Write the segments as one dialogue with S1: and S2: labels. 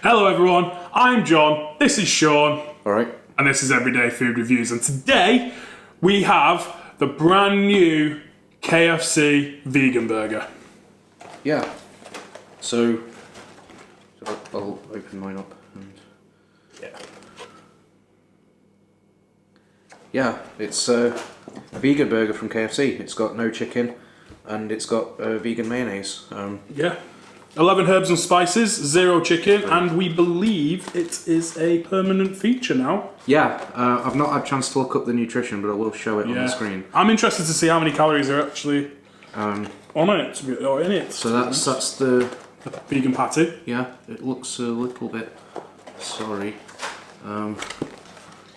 S1: Hello everyone, I'm John, this is Sean,
S2: Alright.
S1: and this is Everyday Food Reviews, and today we have the brand new KFC vegan burger.
S2: Yeah. So I'll open mine up and yeah, it's a vegan burger from KFC. It's got no chicken and it's got vegan mayonnaise.
S1: Yeah. 11 herbs and spices, 0 chicken, and we believe it is a permanent feature now.
S2: Yeah, I've not had a chance to look up the nutrition, but I will show it on the screen.
S1: I'm interested to see how many calories are actually on it, or in it.
S2: So that's the
S1: vegan patty.
S2: Yeah, it looks a little bit sorry.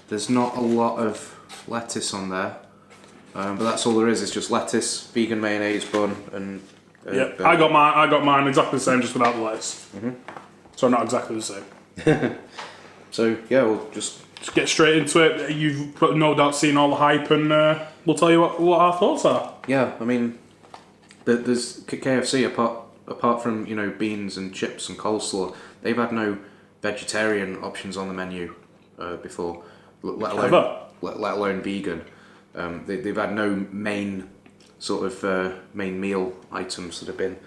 S2: There's not a lot of lettuce on there, but that's all there is. It's just lettuce, vegan mayonnaise, bun, and
S1: yeah. I got mine exactly the same, just without the lettuce. So not exactly the same.
S2: So yeah, we'll just
S1: get straight into it. You've no doubt seen all the hype, and we'll tell you what our thoughts are.
S2: Yeah, I mean, there's KFC apart from beans and chips and coleslaw, they've had no vegetarian options on the menu before, let alone vegan. They've had no main main meal items that have been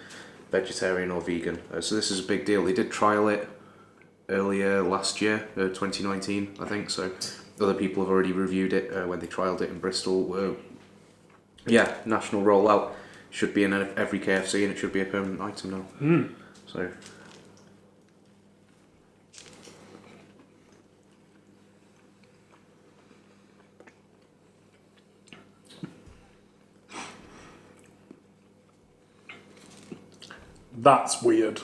S2: vegetarian or vegan. So this is a big deal. They did trial it earlier last year, 2019, I think. So other people have already reviewed it when they trialed it in Bristol. Yeah, national rollout. Should be in every KFC and it should be a permanent item now. So
S1: that's weird.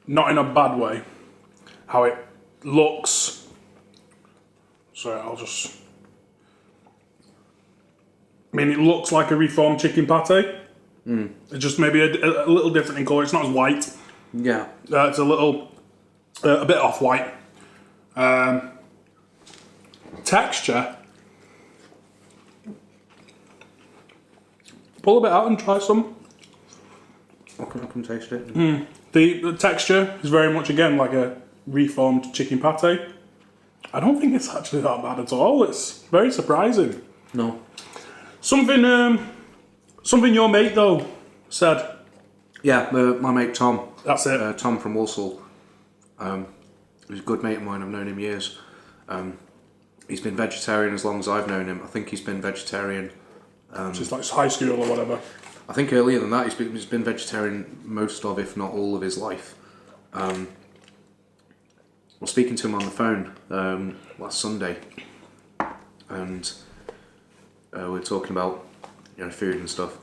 S1: Not in a bad way. How it looks. Sorry, it looks like a reformed chicken pate. It's just maybe a little different in colour. It's not as white.
S2: yeah,
S1: It's a little, a bit off-white. Texture. Pull a bit out and try some.
S2: I can taste it.
S1: The texture is very much, again, like a reformed chicken pate. I don't think it's actually that bad at all. It's very surprising.
S2: No.
S1: Something your mate, though, said.
S2: Yeah, my mate Tom.
S1: That's it.
S2: Tom from Walsall. He's a good mate of mine. I've known him years. He's been vegetarian as long as I've known him. I think he's been vegetarian.
S1: Just like high school or whatever.
S2: I think earlier than that, he's been vegetarian most of, if not all of his life. I was speaking to him on the phone last Sunday, and we were talking about food and stuff.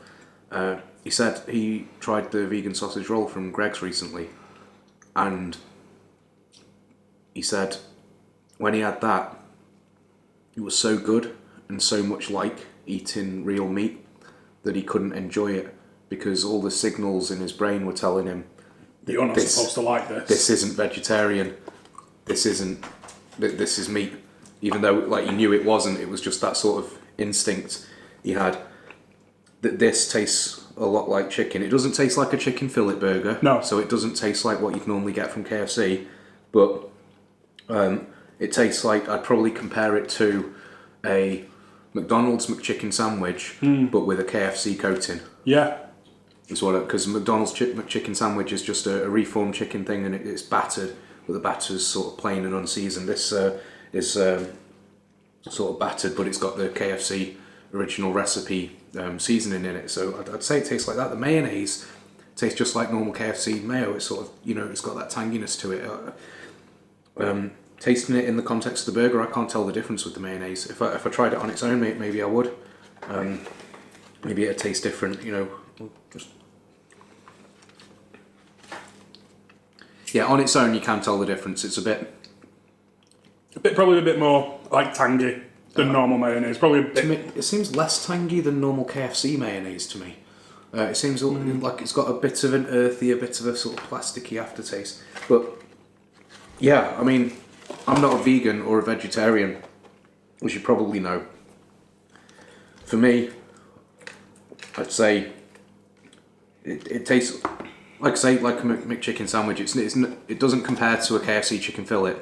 S2: He said he tried the vegan sausage roll from Greg's recently, and he said when he had that, it was so good and so much like eating real meat that he couldn't enjoy it because all the signals in his brain were telling him
S1: you're not supposed to like this.
S2: This isn't vegetarian. This is meat. Even though he knew it wasn't, it was just that sort of instinct he had. That this tastes a lot like chicken. It doesn't taste like a chicken fillet burger.
S1: No.
S2: So it doesn't taste like what you'd normally get from KFC, but it tastes like, I'd probably compare it to a McDonald's McChicken sandwich, but with a KFC coating.
S1: Yeah.
S2: Is what, because McDonald's McChicken sandwich is just a reformed chicken thing, and it's battered, but the batter's sort of plain and unseasoned. This is sort of battered, but it's got the KFC original recipe seasoning in it. So I'd say it tastes like that. The mayonnaise tastes just like normal KFC mayo. It's sort of it's got that tanginess to it. Tasting it in the context of the burger, I can't tell the difference with the mayonnaise. If I tried it on its own, maybe I would. Maybe it'd taste different, Yeah, on its own you can tell the difference. It's
S1: probably a bit more like tangy than normal mayonnaise. Probably a bit.
S2: To me, it seems less tangy than normal KFC mayonnaise to me. It seems like it's got a bit of an earthy, a bit of a sort of plasticky aftertaste. But yeah, I mean, I'm not a vegan or a vegetarian, as you probably know. For me, I'd say it tastes like I say, like a McChicken sandwich, it doesn't compare to a KFC chicken fillet,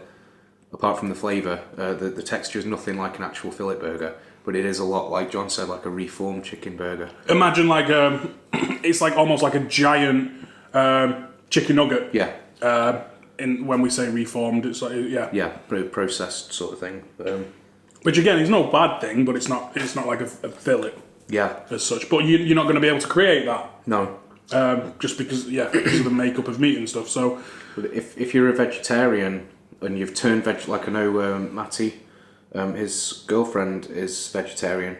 S2: apart from the flavour. The texture is nothing like an actual fillet burger, but it is a lot, like John said, like a reformed chicken burger.
S1: Imagine like it's like almost like a giant chicken nugget.
S2: Yeah.
S1: When we say reformed, it's like
S2: Yeah, processed sort of thing.
S1: Which again is no bad thing, but it's not like a fillet.
S2: Yeah.
S1: As such, but you're not going to be able to create that.
S2: No.
S1: Just because of the makeup of meat and stuff. So,
S2: if you're a vegetarian and you've turned like I know Matty, his girlfriend is vegetarian.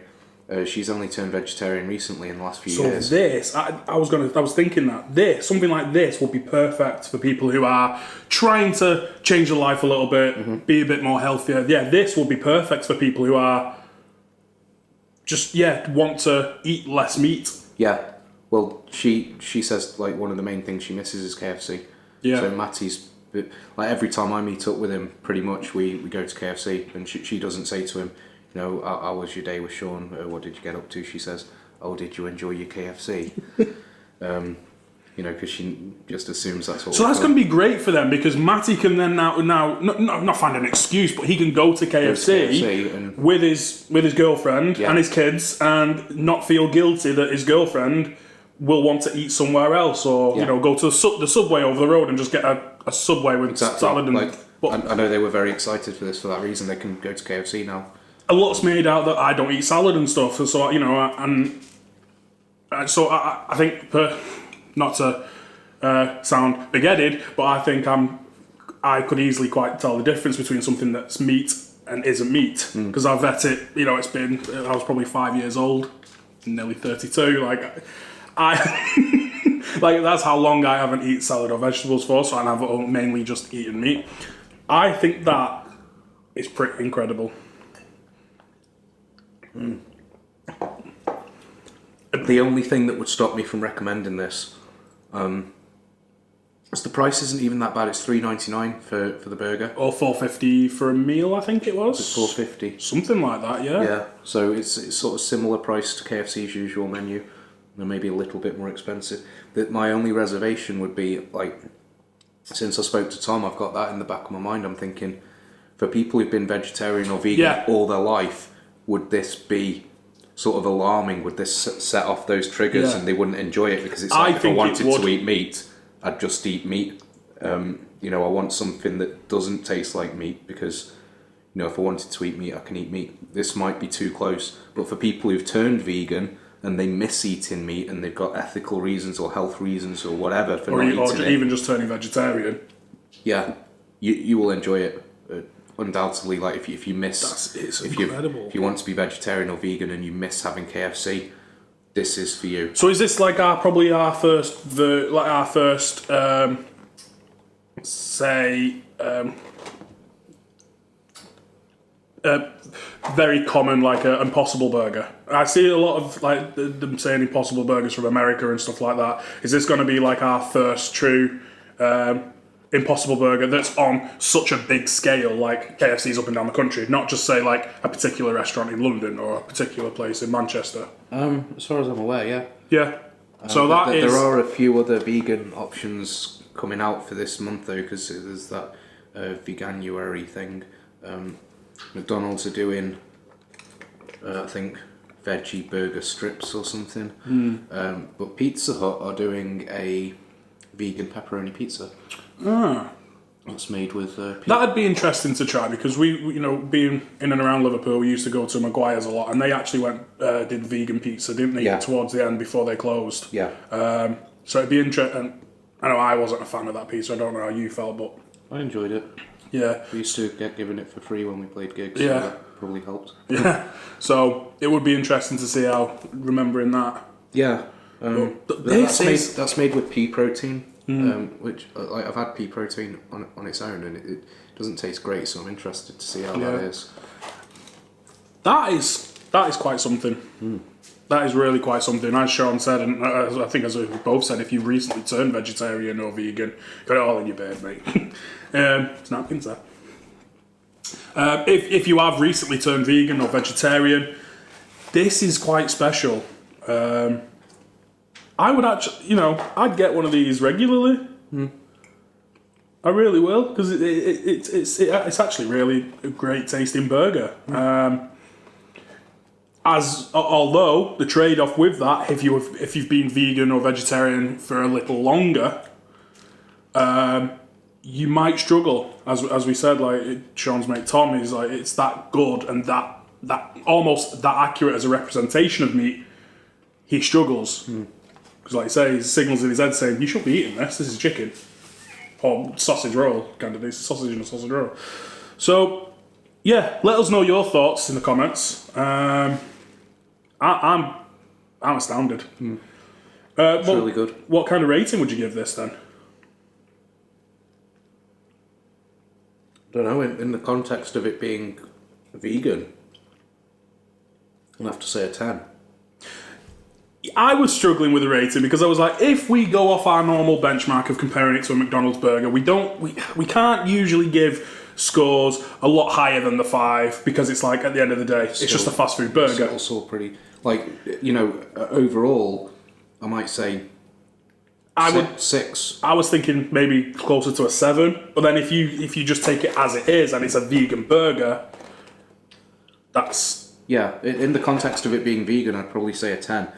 S2: She's only turned vegetarian recently in the last few years.
S1: So this, I was thinking that something like this would be perfect for people who are trying to change their life a little bit, be a bit more healthier. Yeah, this would be perfect for people who are just want to eat less meat.
S2: Yeah. Well, she says like one of the main things she misses is KFC.
S1: Yeah.
S2: So Matty's like every time I meet up with him, pretty much we go to KFC, and she doesn't say to him, you know, how was your day with Sean? What did you get up to? She says, oh, did you enjoy your KFC? You know, because she just assumes that's what.
S1: So that's going to be great for them because Matty can then now not find an excuse, but he can go to KFC
S2: and
S1: with his girlfriend and his kids, and not feel guilty that his girlfriend will want to eat somewhere else, or you know, go to the Subway over the road and just get a Subway with salad and.
S2: Like, I know they were very excited for this for that reason. They can go to KFC now.
S1: A lot's made out that I don't eat salad and stuff, so you know, and so I think, not to sound big-headed, but I think I could easily quite tell the difference between something that's meat and isn't meat because I've vet it. You know, I was probably 5 years old, nearly 32. Like like that's how long I haven't eaten salad or vegetables for. So I've mainly just eaten meat. I think that is pretty incredible.
S2: The only thing that would stop me from recommending this is the price isn't even that bad. It's $3.99 for the burger.
S1: Or $4.50 for a meal, I think it was.
S2: It's $4.50.
S1: Something like that, yeah.
S2: Yeah, so it's sort of similar price to KFC's usual menu, and maybe a little bit more expensive. My only reservation would be, like, since I spoke to Tom, I've got that in the back of my mind. I'm thinking, for people who've been vegetarian or vegan all their life, would this be sort of alarming? Would this set off those triggers and they wouldn't enjoy it? Because it's like, if I wanted to eat meat, I'd just eat meat. You know, I want something that doesn't taste like meat because, you know, if I wanted to eat meat, I can eat meat. This might be too close. But for people who've turned vegan and they miss eating meat and they've got ethical reasons or health reasons or whatever for not eating it,
S1: even just turning vegetarian,
S2: you will enjoy it. Undoubtedly, like if you miss,
S1: incredible.
S2: If you want to be vegetarian or vegan and you miss having KFC, this is for you.
S1: So is this like our first very common like an Impossible Burger? I see a lot of like them saying Impossible Burgers from America and stuff like that. Is this going to be like our first true Impossible Burger that's on such a big scale, like KFC's up and down the country, not just say like a particular restaurant in London or a particular place in Manchester?
S2: As far as I'm aware, yeah.
S1: Yeah. So
S2: there are a few other vegan options coming out for this month though, because there's that Veganuary thing. McDonald's are doing, I think, veggie burger strips or something. But Pizza Hut are doing a vegan pepperoni pizza. That's made with
S1: that'd be interesting to try because we you know, being in and around Liverpool, we used to go to Maguire's a lot, and they actually did vegan pizza, didn't they?
S2: Yeah.
S1: Towards the end before they closed.
S2: Yeah.
S1: So it'd be interesting. I know I wasn't a fan of that pizza. I don't know how you felt, but
S2: I enjoyed it.
S1: Yeah.
S2: We used to get given it for free when we played gigs.
S1: Yeah.
S2: So that probably helped.
S1: Yeah. So it would be interesting to see how remembering that.
S2: Yeah. That's made with pea protein. Which like I've had pea protein on its own and it doesn't taste great, so I'm interested to see how that is. That
S1: is quite something. That is really quite something. As Sean said, and I think as we both said, if you've recently turned vegetarian or vegan, got it all in your bed, mate. It's napkins there. If you have recently turned vegan or vegetarian, this is quite special. I would actually, I'd get one of these regularly. I really will, because it's actually really a great tasting burger. Although the trade-off with that, if you've been vegan or vegetarian for a little longer, you might struggle. As we said, like Sean's mate Tom is like, it's that good and that almost that accurate as a representation of meat. He struggles because, like I say, he signals in his head saying, "You shouldn't be eating this. This is chicken or sausage roll. Kind of, it's a sausage and a sausage roll." So, yeah, let us know your thoughts in the comments. I'm astounded.
S2: It's really good.
S1: What kind of rating would you give this then?
S2: I don't know. In the context of it being vegan, I'll have to say a 10.
S1: I was struggling with the rating because I was like, if we go off our normal benchmark of comparing it to a McDonald's burger, we can't usually give scores a lot higher than the 5 because it's like, at the end of the day, it's just a fast food burger.
S2: It's also pretty, overall, I might say 6.
S1: I was thinking maybe closer to a 7, but then if you just take it as it is and it's a vegan burger, that's...
S2: Yeah, in the context of it being vegan, I'd probably say a 10.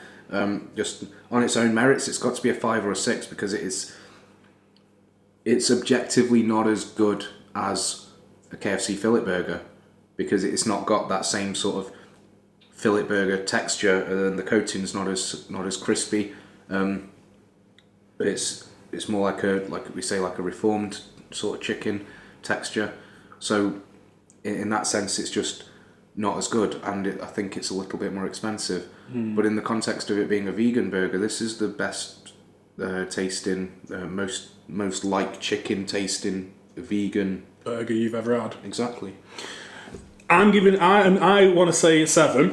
S2: Just on its own merits, it's got to be a 5 or a 6 because it's objectively not as good as a KFC fillet burger because it's not got that same sort of fillet burger texture, and the coating's not as crispy. It's more like a reformed sort of chicken texture. So in that sense, it's just not as good, and I think it's a little bit more expensive. But in the context of it being a vegan burger, this is the best tasting, most like chicken tasting vegan
S1: burger you've ever had.
S2: Exactly.
S1: I want to say 7,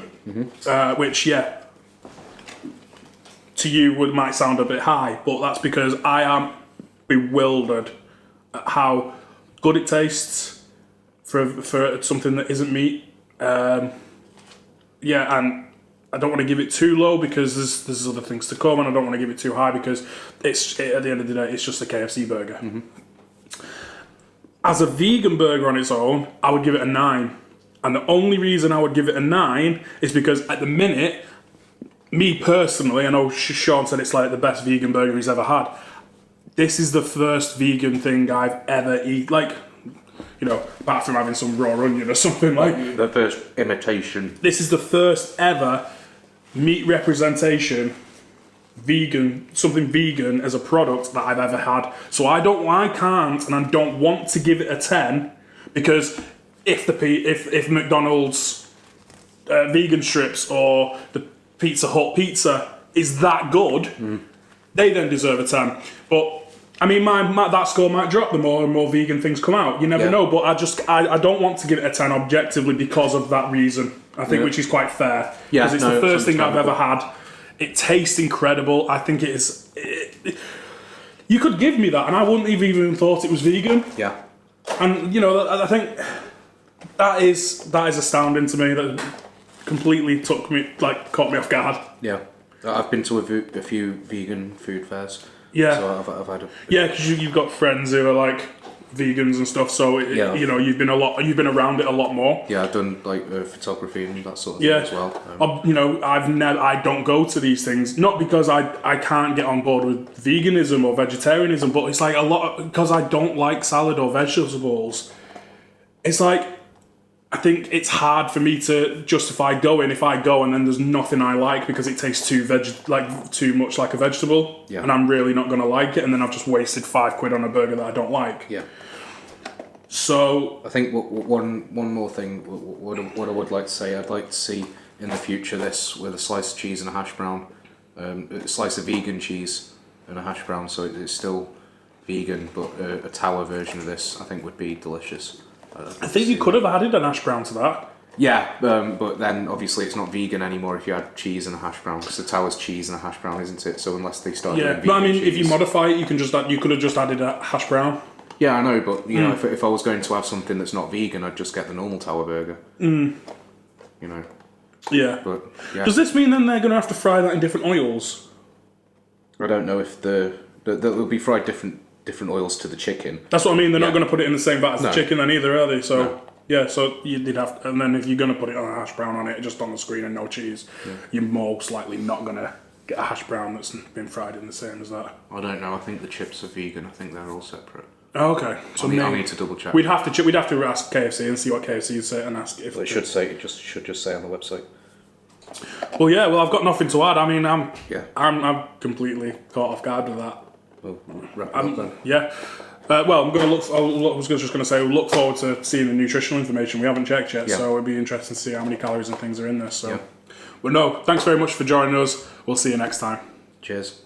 S1: which to you might sound a bit high, but that's because I am bewildered at how good it tastes for something that isn't meat. And I don't want to give it too low because there's other things to come, and I don't want to give it too high because at the end of the day, it's just a KFC burger. As a vegan burger on its own, I would give it a 9. And the only reason I would give it a 9 is because at the minute, me personally, I know Sean said it's like the best vegan burger he's ever had. This is the first vegan thing I've ever eaten. Like, apart from having some raw onion or something like.
S2: The first imitation.
S1: This is the first ever meat representation, something vegan as a product that I've ever had. So I can't, and I don't want to give it a 10 because if McDonald's vegan strips or the Pizza Hut pizza is that good, they then deserve a 10. But I mean, that score might drop the more and more vegan things come out. You never know, but I don't want to give it a 10 objectively because of that reason. I think, which is quite fair.
S2: Yeah,
S1: because it's the first thing I've ever had. It tastes incredible. I think it is. You could give me that, and I wouldn't have even thought it was vegan.
S2: Yeah.
S1: And I think that is astounding to me. That completely caught me off guard.
S2: Yeah. I've been to a few vegan food fairs.
S1: Yeah.
S2: So I've had a...
S1: Yeah, because you've got friends who are like vegans and stuff, so you've been around it a lot more.
S2: Yeah, I've done photography and that sort of thing as well.
S1: I don't go to these things, not because I can't get on board with veganism or vegetarianism, but it's like because I don't like salad or vegetables. It's like, I think it's hard for me to justify going if I go and then there's nothing I like because it tastes too much like a vegetable, and I'm really not going to like it, and then I've just wasted £5 on a burger that I don't like.
S2: Yeah.
S1: So
S2: I think one more thing, what I would like to say, I'd like to see in the future this with a slice of cheese and a hash brown, a slice of vegan cheese and a hash brown, so it's still vegan, but a tower version of this I think would be delicious.
S1: I think you could have added an hash brown to that.
S2: Yeah, but then obviously it's not vegan anymore if you add cheese and a hash brown, because the tower's cheese and a hash brown, isn't it? So unless they start doing vegan
S1: but I mean,
S2: cheese,
S1: if you modify it, you could have just added a hash brown.
S2: Yeah, I know, but you know, if I was going to have something that's not vegan, I'd just get the normal tower burger.
S1: Yeah.
S2: But yeah.
S1: Does this mean then they're going to have to fry that in different oils?
S2: I don't know if they'll be fried different oils to the chicken.
S1: That's what I mean. They're not going to put it in the same vat as the
S2: No.
S1: chicken then either, are they? So
S2: No.
S1: yeah, so you'd have to, and then if you're going to put it on a hash brown on it, just on the screen and no cheese, you're most likely not going to get a hash brown that's been fried in the same as that.
S2: I don't know. I think the chips are vegan. I think they're all separate.
S1: Oh, okay. So
S2: I need to double check.
S1: We'd have to ask KFC and see what KFC say and ask if
S2: Well, it should just say on the website.
S1: Well, yeah. Well, I've got nothing to add. I mean, I'm completely caught off guard with that.
S2: We'll wrap it up then.
S1: Yeah. Well, I'm going to look. I was just going to say, we'll look forward to seeing the nutritional information. We haven't checked yet, so it'd be interesting to see how many calories and things are in this. So, but no, thanks very much for joining us. We'll see you next time.
S2: Cheers.